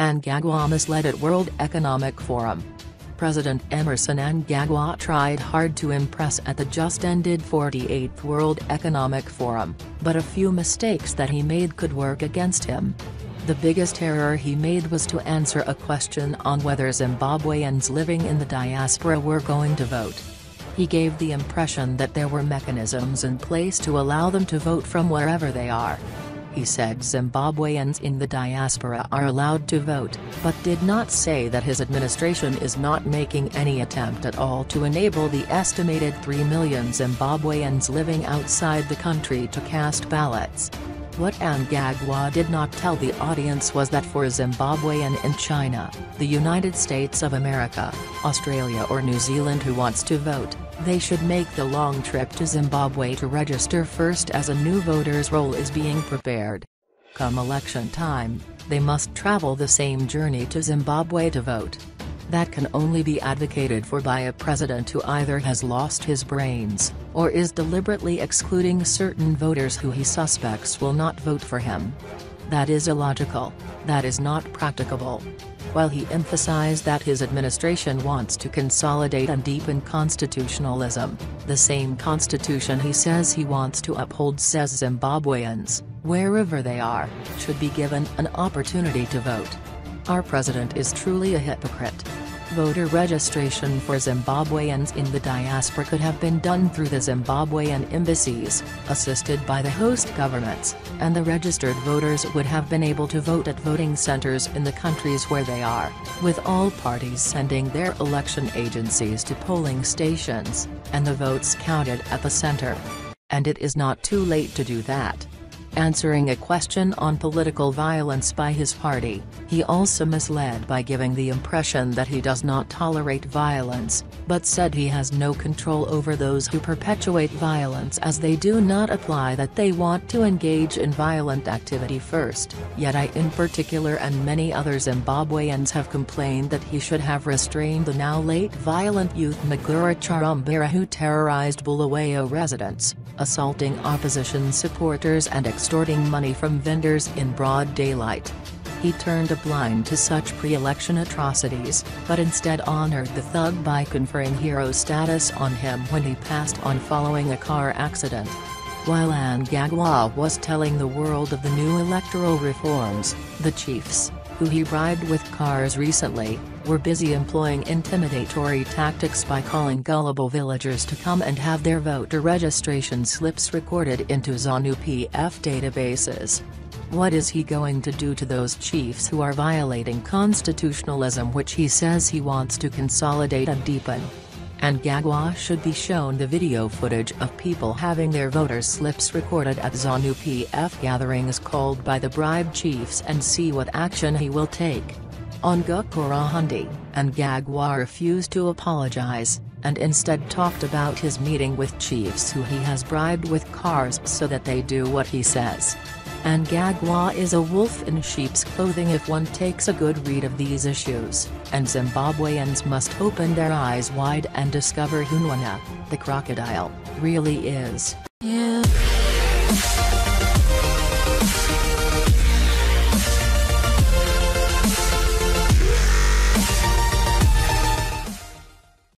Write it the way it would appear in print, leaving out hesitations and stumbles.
Mnangagwa misled at World Economic Forum. President Emmerson Mnangagwa tried hard to impress at the just-ended 48th World Economic Forum, but a few mistakes that he made could work against him. The biggest error he made was to answer a question on whether Zimbabweans living in the diaspora were going to vote. He gave the impression that there were mechanisms in place to allow them to vote from wherever they are. He said Zimbabweans in the diaspora are allowed to vote, but did not say that his administration is not making any attempt at all to enable the estimated 3 million Zimbabweans living outside the country to cast ballots. What Mnangagwa did not tell the audience was that for a Zimbabwean in China, the United States of America, Australia or New Zealand who wants to vote, they should make the long trip to Zimbabwe to register first, as a new voter's roll is being prepared. Come election time, they must travel the same journey to Zimbabwe to vote. That can only be advocated for by a president who either has lost his brains, or is deliberately excluding certain voters who he suspects will not vote for him. That is illogical, that is not practicable. While he emphasized that his administration wants to consolidate and deepen constitutionalism, the same constitution he says he wants to uphold says Zimbabweans, wherever they are, should be given an opportunity to vote. Our president is truly a hypocrite. Voter registration for Zimbabweans in the diaspora could have been done through the Zimbabwean embassies, assisted by the host governments, and the registered voters would have been able to vote at voting centers in the countries where they are, with all parties sending their election agencies to polling stations, and the votes counted at the center. And it is not too late to do that. Answering a question on political violence by his party, he also misled by giving the impression that he does not tolerate violence, but said he has no control over those who perpetuate violence, as they do not apply that they want to engage in violent activity first. Yet I in particular and many other Zimbabweans have complained that he should have restrained the now late violent youth Magura Charumbira who terrorized Bulawayo residents, assaulting opposition supporters and extorting money from vendors in broad daylight. He turned a blind to such pre-election atrocities, but instead honored the thug by conferring hero status on him when he passed on following a car accident. While Mnangagwa was telling the world of the new electoral reforms, the chiefs, who he bribed with cars recently, were busy employing intimidatory tactics by calling gullible villagers to come and have their voter registration slips recorded into ZANU-PF databases. What is he going to do to those chiefs who are violating constitutionalism, which he says he wants to consolidate and deepen? Mnangagwa should be shown the video footage of people having their voter slips recorded at ZANU-PF gatherings called by the bribed chiefs and see what action he will take. On Gukurahundi, Mnangagwa refused to apologize, and instead talked about his meeting with chiefs who he has bribed with cars so that they do what he says. Mnangagwa is a wolf in sheep's clothing if one takes a good read of these issues, and Zimbabweans must open their eyes wide and discover who Nwana, the crocodile, really is.